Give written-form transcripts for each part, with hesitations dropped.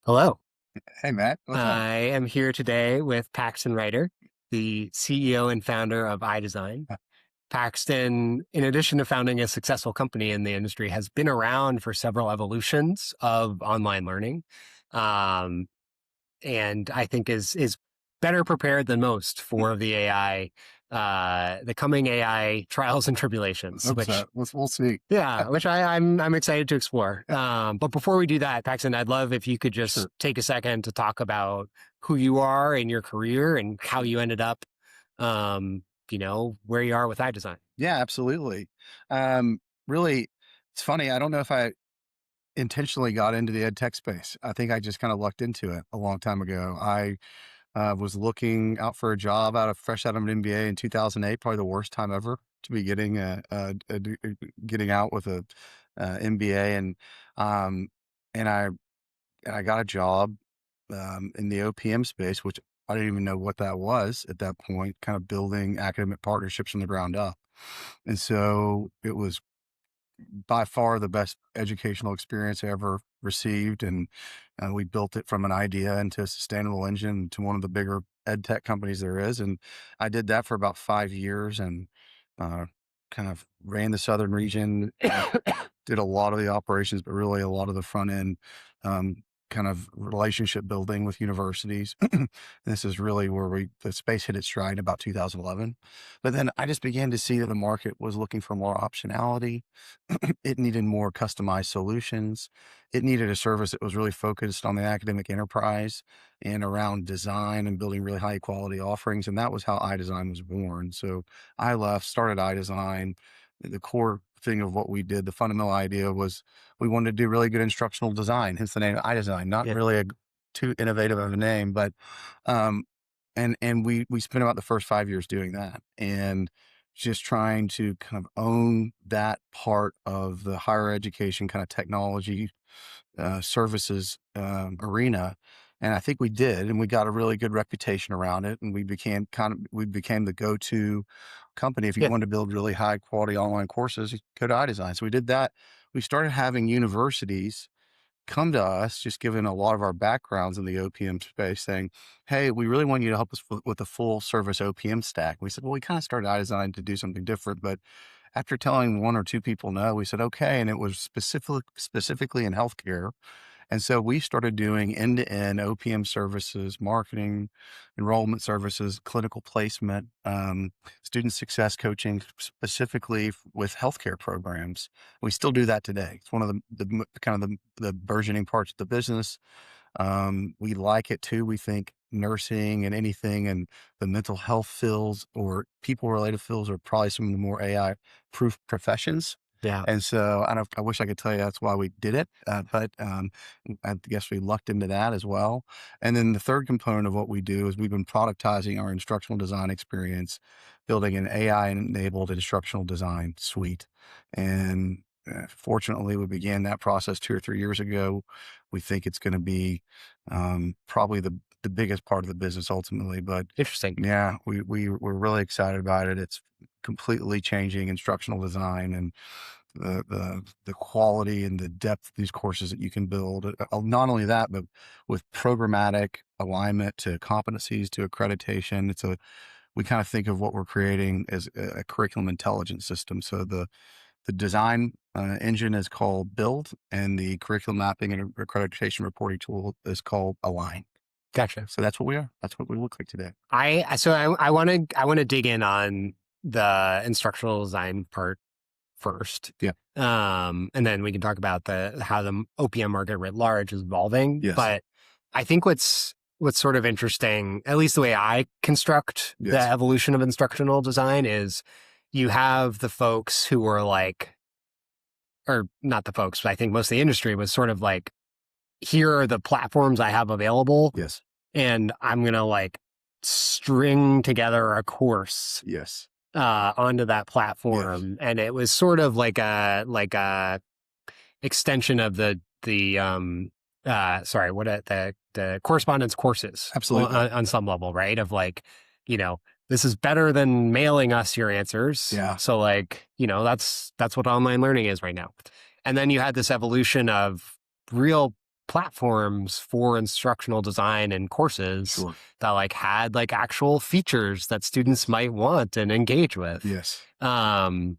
Hello. Hey Matt, what's up? I am here today with Paxton Riter, the CEO and founder of iDesign. Paxton, in addition to founding a successful company in the industry, has been around for several evolutions of online learning, um, and I think is better prepared than most for the coming AI trials and tribulations, Hope which so. We'll see. which I'm excited to explore. But before we do that, Paxton, I'd love if you could just Sure. take a second to talk about who you are in your career and how you ended up, um, where you are with iDesign. Yeah, absolutely. Um, Really, it's funny. I don't know if I intentionally got into the ed tech space. I think I just kind of lucked into it a long time ago. I was looking out for a job fresh out of an MBA in 2008, probably the worst time ever to be getting getting out with a MBA, um, and I got a job in the OPM space, which I didn't even know what that was at that point, kind of building academic partnerships from the ground up. And so it was by far the best educational experience I ever received. And we built it from an idea into a sustainable engine to one of the bigger ed tech companies there is. And I did that for about 5 years and uh, kind of ran the Southern region, did a lot of the operations, but really a lot of the front end um, kind of relationship building with universities. This is really where the space hit its stride in about 2011. But then I just began to see that the market was looking for more optionality. It needed more customized solutions. It needed a service that was really focused on the academic enterprise and around design and building really high quality offerings. And that was how iDesign was born. So I left, started iDesign. The core thing of what we did, the fundamental idea was we wanted to do really good instructional design, hence the name iDesign. Not Yeah. really too innovative of a name, but um, and we spent about the first 5 years doing that and just trying to kind of own that part of the higher education kind of technology services arena. And I think we did, and we got a really good reputation around it. And we became the go-to company. If you Yeah. wanted to build really high quality online courses, you go to iDesign. So we did that. We started having universities come to us, just given a lot of our backgrounds in the OPM space, saying, "Hey, we really want you to help us with the full service OPM stack." We said, "Well, we kind of started iDesign to do something different, but after telling one or two people no, we said, okay. And it was specifically in healthcare. And so we started doing end-to-end OPM services, marketing, enrollment services, clinical placement, student success coaching, specifically with healthcare programs. We still do that today. It's one of the kind of the burgeoning parts of the business. We like it too. We think nursing and anything in the mental health fields or people related fields are probably some of the more AI proof professions. Yeah. And so I wish I could tell you that's why we did it. But I guess we lucked into that as well. And then the third component of what we do is we've been productizing our instructional design experience, building an AI enabled instructional design suite. And fortunately, we began that process 2 or 3 years ago. We think it's going to be probably the biggest part of the business ultimately. But Interesting. yeah, we're really excited about it. It's completely changing instructional design and the quality and the depth of these courses that you can build. Not only that, but with programmatic alignment to competencies to accreditation. We kind of think of what we're creating as a curriculum intelligence system. So the design engine is called Build, and the curriculum mapping and accreditation reporting tool is called Align. Gotcha. So that's what we are. That's what we look like today. I want to dig in on the instructional design part first. Yeah. And then we can talk about how the OPM market writ large is evolving. Yes. But I think what's sort of interesting, at least the way I construct the Yes. evolution of instructional design, is you have the folks who are like, or not the folks, but I think most of the industry was sort of like, here are the platforms I have available, Yes. and I'm gonna like string together a course Yes. onto that Yes. platform, and it was sort of like a extension of the correspondence courses Absolutely. on some level, right? Of like, you know, this is better than mailing us your answers. Yeah. So like, that's what online learning is right now. And then you had this evolution of real platforms for instructional design and courses Sure. that like had like actual features that students might want and engage with. Yes. Um,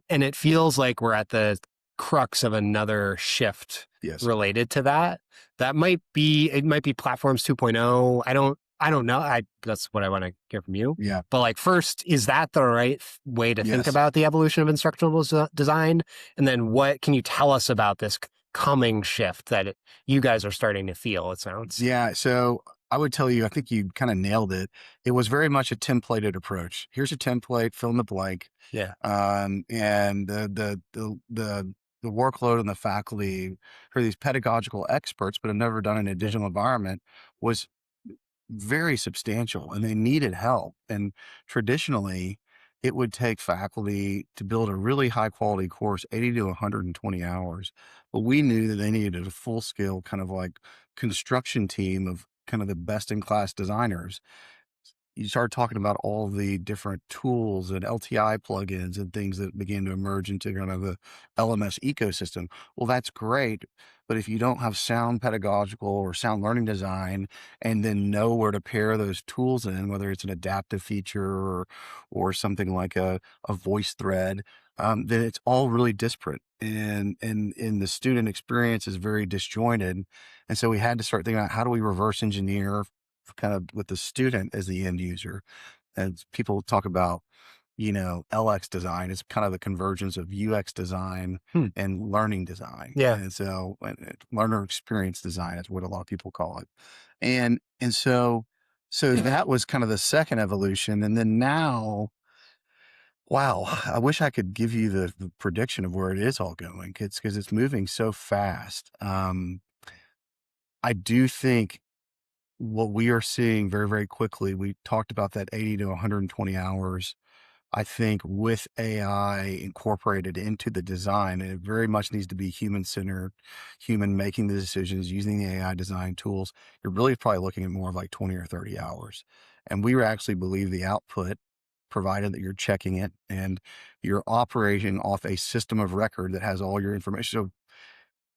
and it feels like we're at the crux of another shift Yes. related to that. That might be, it might be platforms 2.0. I don't know. That's what I want to hear from you. Yeah. But like, first, is that the right way to think Yes. about the evolution of instructional design? And then what can you tell us about this coming shift that you guys are starting to feel, it sounds? Yeah. So I would tell you, I think you kind of nailed it. It was very much a templated approach. Here's a template, fill in the blank. Yeah. And the workload on the faculty for these pedagogical experts, but have never done it in a digital environment, was very substantial, and they needed help. And traditionally, it would take faculty to build a really high quality course, 80 to 120 hours. But we knew that they needed a full scale kind of like construction team of kind of the best in class designers. You start talking about all the different tools and LTI plugins and things that begin to emerge into kind of the LMS ecosystem. Well, that's great. But if you don't have sound pedagogical or sound learning design and then know where to pair those tools in, whether it's an adaptive feature or something like a voice thread, then it's all really disparate. And the student experience is very disjointed. And so we had to start thinking about how do we reverse engineer kind of with the student as the end user. And people talk about, LX design is kind of the convergence of UX design Hmm. and learning design. Yeah. And so learner experience design is what a lot of people call it. And so that was kind of the second evolution. And then now, wow, I wish I could give you the prediction of where it is all going. It's because it's moving so fast. I do think what we are seeing very, very quickly, we talked about that 80 to 120 hours. I think with AI incorporated into the design, and it very much needs to be human centered, human making the decisions using the AI design tools. You're really probably looking at more of like 20 or 30 hours. And we actually believe the output, provided that you're checking it and you're operating off a system of record that has all your information. So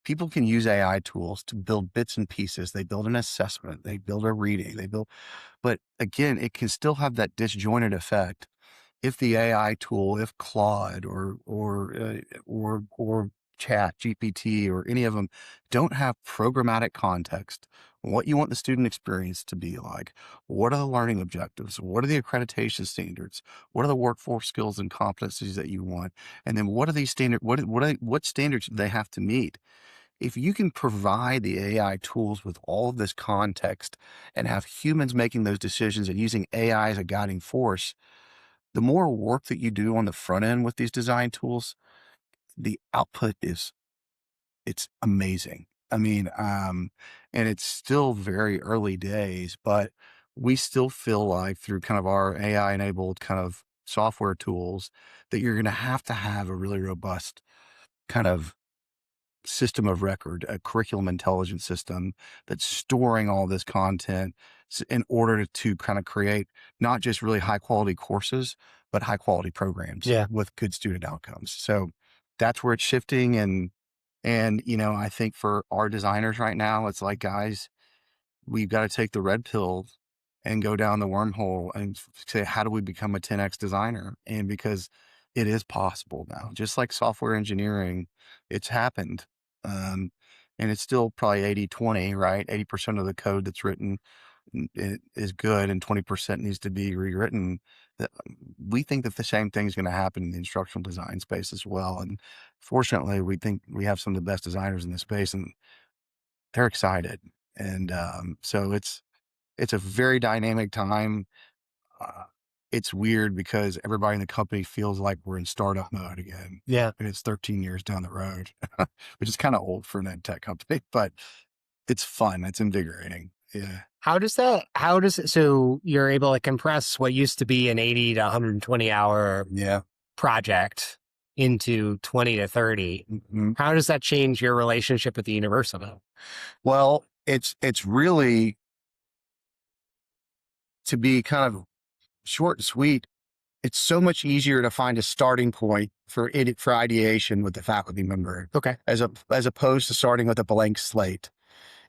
people can use AI tools to build bits and pieces. They build an assessment, they build a reading, but again, it can still have that disjointed effect if the AI tool, if Claude or Chat GPT or any of them don't have programmatic context, what you want the student experience to be like, what are the learning objectives, what are the accreditation standards, what are the workforce skills and competencies that you want, and then what are these standard what standards do they have to meet? If you can provide the AI tools with all of this context and have humans making those decisions and using AI as a guiding force, the more work that you do on the front end with these design tools, the output it's amazing. I mean, and it's still very early days, but we still feel like through kind of our AI enabled kind of software tools that you're going to have a really robust kind of system of record, a curriculum intelligence system that's storing all this content in order to kind of create not just really high quality courses, but high quality programs Yeah. with good student outcomes. So that's where it's shifting. And I think for our designers right now, it's like, guys, we've got to take the red pill and go down the wormhole and say, how do we become a 10x designer? And because it is possible now, just like software engineering, it's happened. Um, and it's still probably 80-20, right? 80% of the code that's written is good and 20% needs to be rewritten. We think that the same thing is going to happen in the instructional design space as well. And fortunately, we think we have some of the best designers in this space and they're excited. And so it's a very dynamic time. Uh, it's weird because everybody in the company feels like we're in startup mode again. Yeah. And it's 13 years down the road, which is kind of old for an ed tech company, but it's fun. It's invigorating. Yeah. So you're able to compress what used to be an 80 to 120 hour Yeah. project into 20 to 30. Mhm. How does that change your relationship with the university? Well, it's really to be kind of short and sweet. It's so much easier to find a starting point for ideation with the faculty member Okay. as opposed to starting with a blank slate.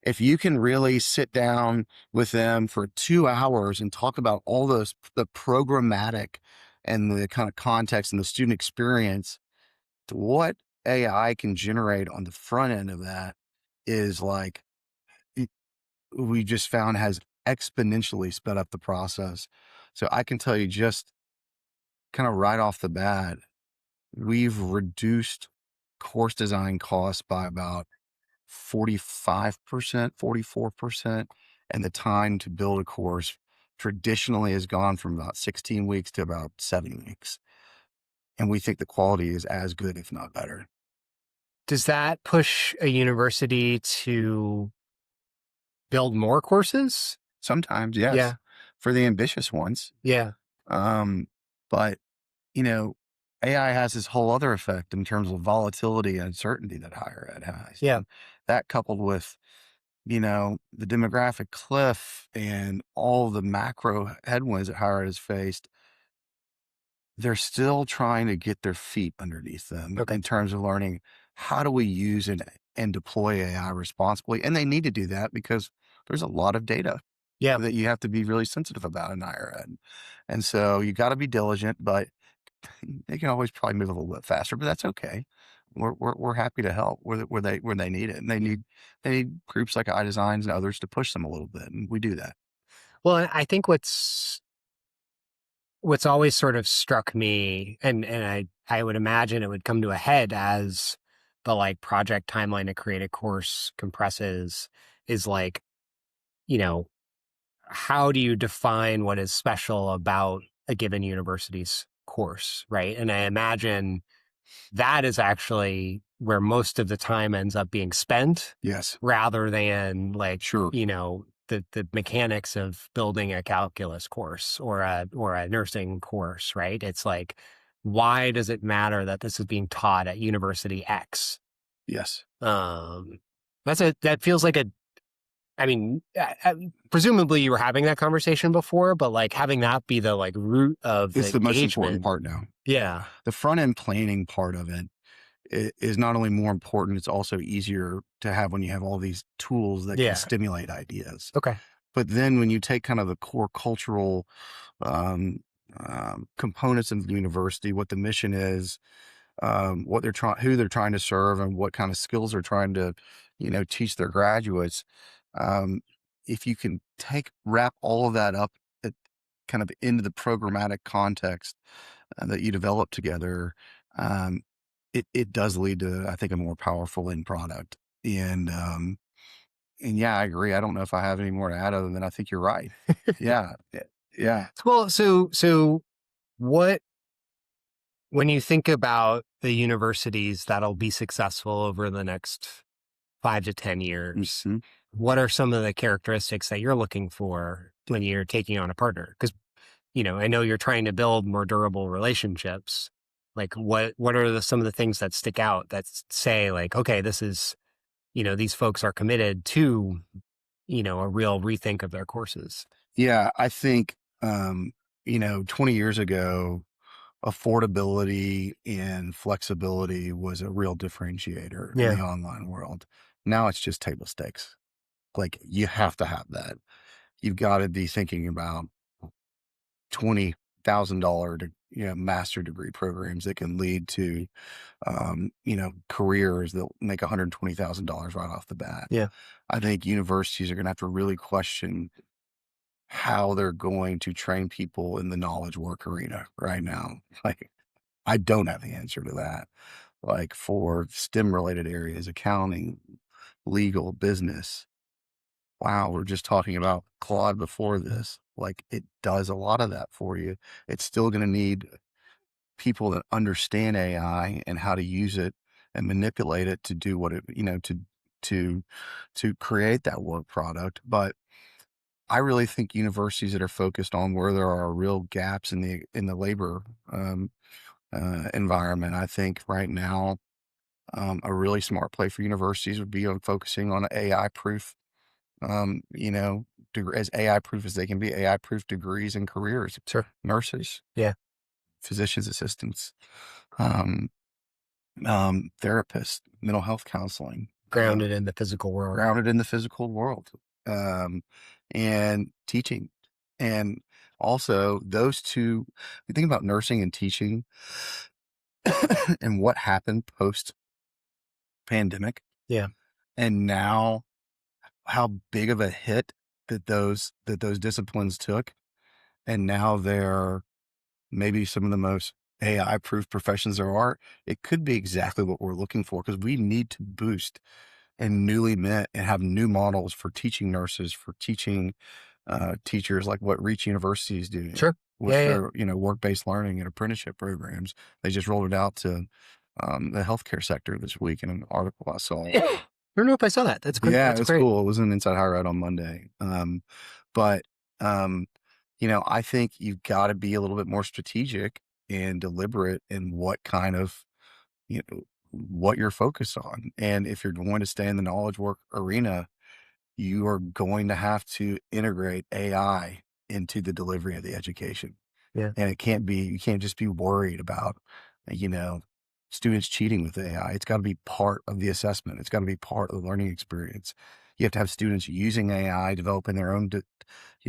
if you can really sit down with them for 2 hours and talk about all those, the programmatic and the kind of context and the student experience, what AI can generate on the front end of that is like, it- we just found has exponentially sped up the process. So I can tell you just kind of right off the bat, we've reduced course design costs by about 45%, 44%. And the time to build a course traditionally has gone from about 16 weeks to about 7 weeks. And we think the quality is as good, if not better. Does that push a university to build more courses? Sometimes, yes, Yeah. for the ambitious ones. Yeah. Um, but, you know, AI has this whole other effect in terms of volatility and uncertainty that higher ed has. Yeah. And that coupled with, the demographic cliff and all the macro headwinds that higher ed has faced, they're still trying to get their feet underneath them Okay. in terms of learning how do we use and deploy AI responsibly. And they need to do that because there's a lot of data Yeah. that you have to be really sensitive about in higher ed. And so you got to be diligent, but they can always probably move a little bit faster, but that's okay. We're happy to help where they need it. And they need groups like iDesigns and others to push them a little bit. And we do that. Well, I think what's always sort of struck me, and I would imagine it would come to a head as the like project timeline to create a course compresses, is like, you know, how do you define what is special about a given university's course, right? And I imagine that is actually where most of the time ends up being spent, Yes, rather than like, sure. the mechanics of building a calculus course or a nursing course, right? It's like, why does it matter that this is being taught at University X? Yes. Um, that feels like a, I mean, presumably you were having that conversation before, but like having that be the like root of It's the the most important engagement. part now. Yeah. The front end planning part of it is not only more important, it's also easier to have when you have all these tools that can Yeah. stimulate ideas. Okay. But then when you take kind of the core cultural um, components of the university, what the mission is, what they're trying, who they're trying to serve, and what kind of skills they're trying to, teach their graduates. Um, if you can wrap all of that up at, kind of into the programmatic context that you develop together, um, it does lead to, I think, a more powerful end product. And yeah, I agree. I don't know if I have any more to add other than I think you're right. Yeah, yeah. Well, so what, when you think about the universities that'll be successful over the next 5 to 10 years, Mhm. what are some of the characteristics that you're looking for when you're taking on a partner? Because, I know you're trying to build more durable relationships. Like what are some of the things that stick out that say like, okay, this is, these folks are committed to, a real rethink of their courses. Yeah, I think, 20 years ago, affordability and flexibility was a real differentiator in the Yeah. online world. Now it's just table stakes. Like you have to have that. You've got to be thinking about $20,000 master degree programs that can lead to careers that make $120,000 right off the bat. Yeah. I think universities are going to have to really question how they're going to train people in the knowledge work arena right now. Like, I don't have the answer to that. Like for STEM related areas, accounting, legal, business. Wow, we're just talking about Claude before this. Like it does a lot of that for you. It's still going to need people that understand AI and how to use it and manipulate it to do what it, to to create that work product. But I really think universities that are focused on where there are real gaps in the labor environment. I think right now a really smart play for universities would be on focusing on AI proof, as AI proof as they can be, AI proof degrees and careers, Sure. nurses, Yeah. physicians assistants, um, therapists, mental health counseling. Grounded in the physical world. grounded in the physical world, um, and teaching. And also those two, you think about nursing and teaching and what happened post pandemic, Yeah. and now how big of a hit that those disciplines took. And now they're maybe some of the most AI proof professions there are. It could be exactly what we're looking for, because we need to boost and newly met and have new models for teaching nurses, for teaching teachers, like what Reach University is doing Sure. with Yeah. Yeah. their, work-based learning and apprenticeship programs. They just rolled it out to the healthcare sector this week in an article I saw. I don't know if I saw that. That's great. Yeah, That's it's great. cool. It was an Inside Hire Out on Monday. But um, I think you've got to be a little bit more strategic and deliberate in what kind of, what you're focused on. And if you're going to stay in the knowledge work arena, you are going to have to integrate AI into the delivery of the education. Yeah. And you can't just be worried about, you know, students cheating with AI. It's got to be part of the assessment. It's got to be part of the learning experience. You have to have students using AI, developing their own,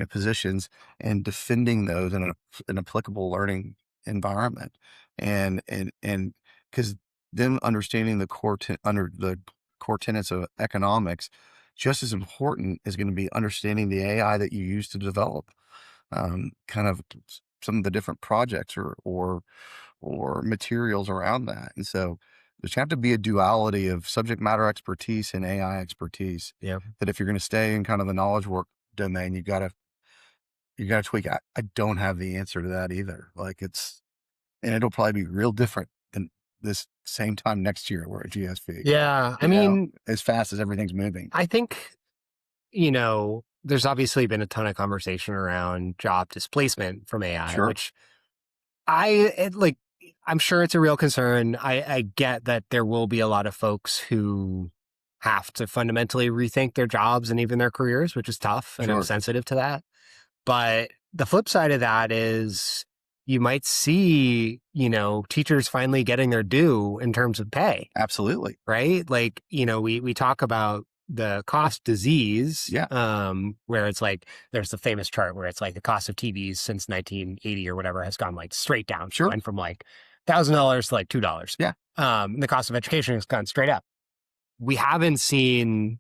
positions, and defending those in an applicable learning environment. And because them understanding under the core tenets of economics, just as important is going to be understanding the AI that you use to develop kind of some of the different projects or materials around that. And so there's have to be a duality of subject matter expertise and AI expertise. Yeah. That if you're going to stay in kind of the knowledge work domain, you gotta tweak. I don't have the answer to that either. And it'll probably be real different than this same time next year we're at GSV. Yeah. I mean, As fast as everything's moving. I think, there's obviously been a ton of conversation around job displacement from AI, Sure. which I'm sure it's a real concern. I get that there will be a lot of folks who have to fundamentally rethink their jobs and even their careers, which is tough. And I'm Sure. sensitive to that. But the flip side of that is you might see, teachers finally getting their due in terms of pay, Absolutely. right? We talk about the cost disease, Yeah. where it's like, there's the famous chart where it's like the cost of TVs since 1980 or whatever has gone like straight down. Sure. Went from like $1,000 to like $2. Yeah. The cost of education has gone straight up. We haven't seen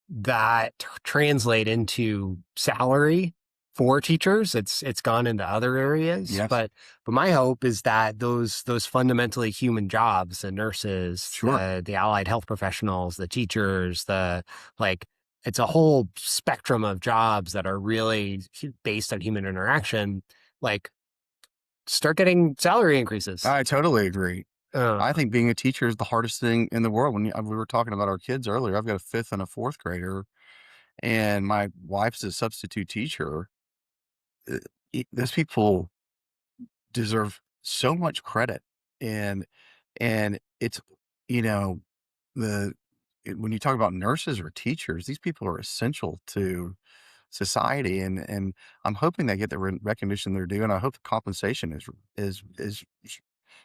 that translate into salary for teachers. It's gone into other areas. Yes. But my hope is that those fundamentally human jobs, the nurses, Sure. the allied health professionals, the teachers, it's a whole spectrum of jobs that are really based on human interaction, start getting salary increases. I totally agree. I think being a teacher is the hardest thing in the world. When we were talking about our kids earlier, I've got a 5th and a 4th grader, and my wife's a substitute teacher. Those people deserve so much credit, and it's you know the when you talk about nurses or teachers, these people are essential to society, and I'm hoping they get the recognition they're due, and I hope the compensation is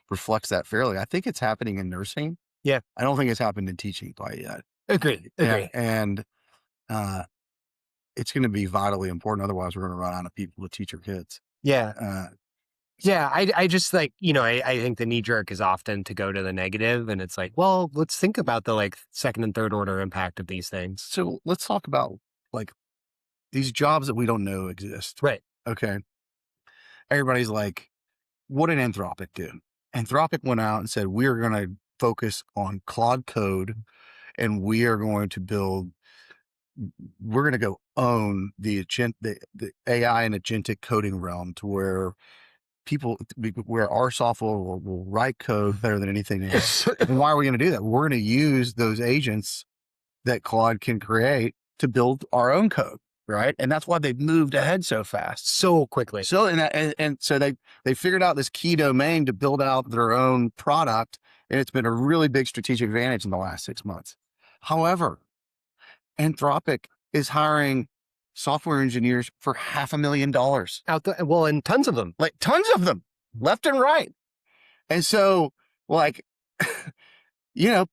reflects that fairly. I think it's happening in nursing. Yeah. I don't think it's happened in teaching quite yet. Agree. And uh, it's going to be vitally important. Otherwise, we're going to run out of people to teach our kids. Yeah. Uh, Yeah, I just I think the knee jerk is often to go to the negative, and it's like, well, let's think about the second and third order impact of these things. so let's talk about like these jobs that we don't know exist. Right. Okay. Everybody's like, what did Anthropic do? Anthropic went out and said, we're going to focus on Claude Code, and we're going to go own the AI and agentic coding realm, to where where our software will write code better than anything else. And why are we going to do that? We're going to use those agents that Claude can create to build our own code. Right. And that's why they've moved ahead so fast, So quickly. So, and so they figured out this key domain to build out their own product. And it's been a really big strategic advantage in the last 6 months. However, Anthropic is hiring software engineers for $500,000 Out there, well, and tons of them. like tons of them, left and right. And so, like, you know,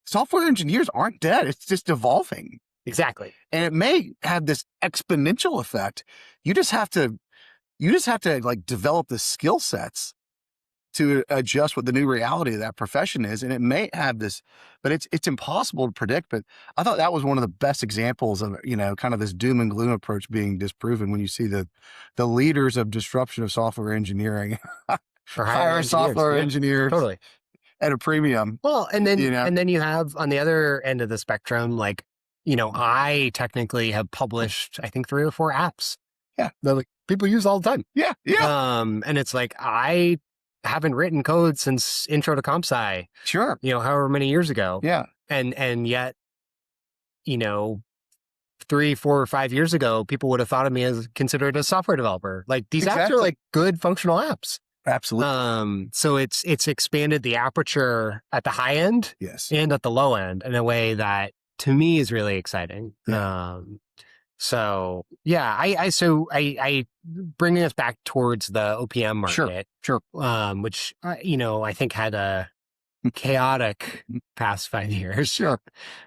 software engineers aren't dead. It's just evolving. Exactly. And it may have this exponential effect. You just have to like develop the skill sets to adjust what the new reality of that profession is. And it may have this, but it's impossible to predict. But I thought that was one of the best examples of, kind of this doom and gloom approach being disproven when you see the leaders of disruption of software engineering Or hire engineers. software Yeah, engineers totally. at a premium. Well, and then you have on the other end of the spectrum, like, I technically have published, I think, 3 or 4 apps Yeah. that like people use all the time. Yeah. Yeah. And it's like, I haven't written code since intro to comp sci, Sure. however many years ago. Yeah. And yet, 3, 4, or 5 years ago, people would have thought of me as considered a software developer. Like these apps are like good functional apps. Absolutely. So it's expanded the aperture at the high end, Yes. and at the low end in a way that to me is really exciting. Yeah. So yeah, I bringing us back towards the OPM market, Sure. which I think had a chaotic past 5 years. Sure.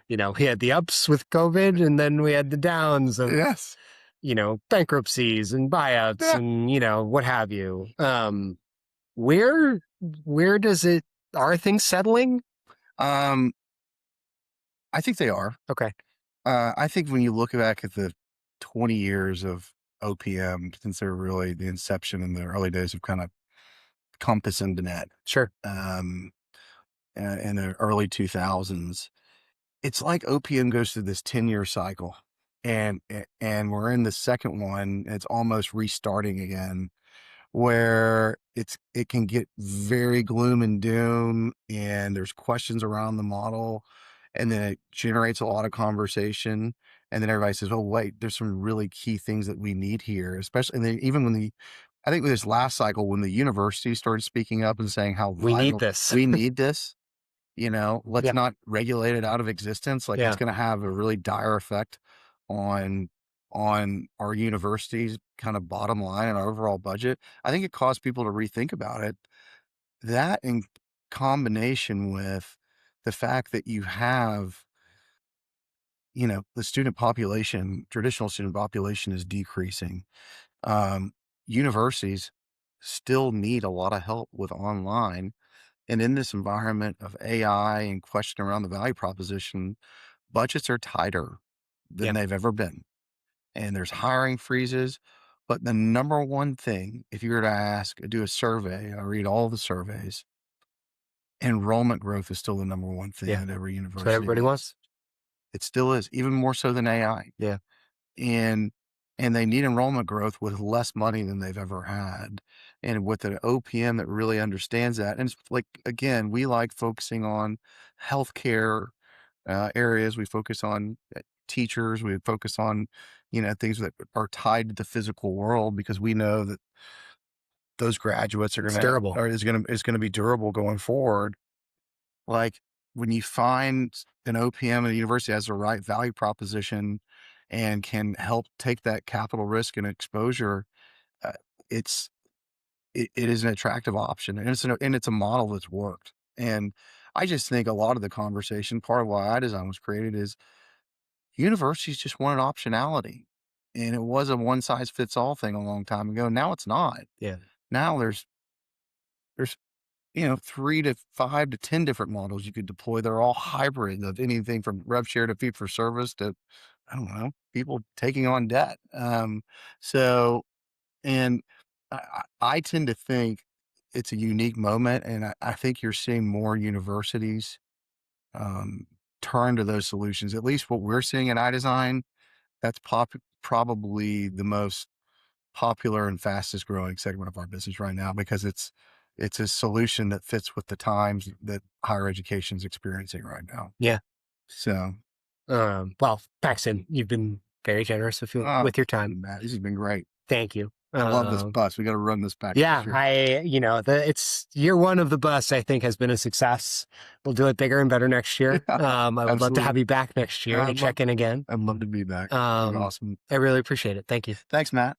We had the ups with COVID, and then we had the downs of Yes. bankruptcies and buyouts and what have you. Where are things settling? I think they are. Okay. I think when you look back at the 20 years of OPM, since they're really the inception in the early days of kind of Compass and Net, Sure. in the early 2000s, it's like OPM goes through this 10-year cycle, and we're in the second one. It's almost restarting again, where it can get very gloom and doom, and there's questions around the model, and then it generates a lot of conversation, and then everybody says, "Oh, wait, there's some really key things that we need here," especially, and then even when I think with this last cycle, when the university started speaking up and saying how We need vital this. we need this, let's Yeah. not regulate it out of existence. Like Yeah. it's going to have a really dire effect on our university's kind of bottom line and our overall budget. I think it caused people to rethink about it. That in combination with the fact that you have, the student population, traditional student population is decreasing. Universities still need a lot of help with online. And in this environment of AI and question around the value proposition, budgets are tighter than they've ever been. And there's hiring freezes. But the number one thing, if you were to do a survey, I read all the surveys, enrollment growth is still the number one thing that every university That's what everybody needs. wants. It still is, even more so than AI. Yeah. And they need enrollment growth with less money than they've ever had. And with an OPM that really understands that. And it's like, again, we like focusing on healthcare areas. We focus on teachers. We focus on, things that are tied to the physical world, because we know that those graduates are It's going to, durable. or is going to be durable going forward. Like when you find an OPM at a university has the right value proposition and can help take that capital risk and exposure, uh, it is an attractive option, and it's a model that's worked. And I just think a lot of the conversation, part of why iDesign was created, is universities just wanted optionality, and it was a one size fits all thing a long time ago. Now it's not. Yeah. Now there's 3 to 5 to 10 different models you could deploy. They're all hybrid of anything from rev share to fee for service to, I don't know, people taking on debt. So, and I tend to think it's a unique moment, and I think you're seeing more universities turn to those solutions. At least what we're seeing in iDesign, that's probably the most popular and fastest growing segment of our business right now, because it's a solution that fits with the times that higher education is experiencing right now. Yeah. So, well, Paxton, you've been very generous with your time. Matt, this has been great. Thank you. I love this bus. We got to run this back. Yeah, Sure. it's year one of the bus, I think, has been a success. We'll do it bigger and better next year. I would love to have you back next year to check in again. I'd love to be back. Awesome. I really appreciate it. Thank you. Thanks, Matt.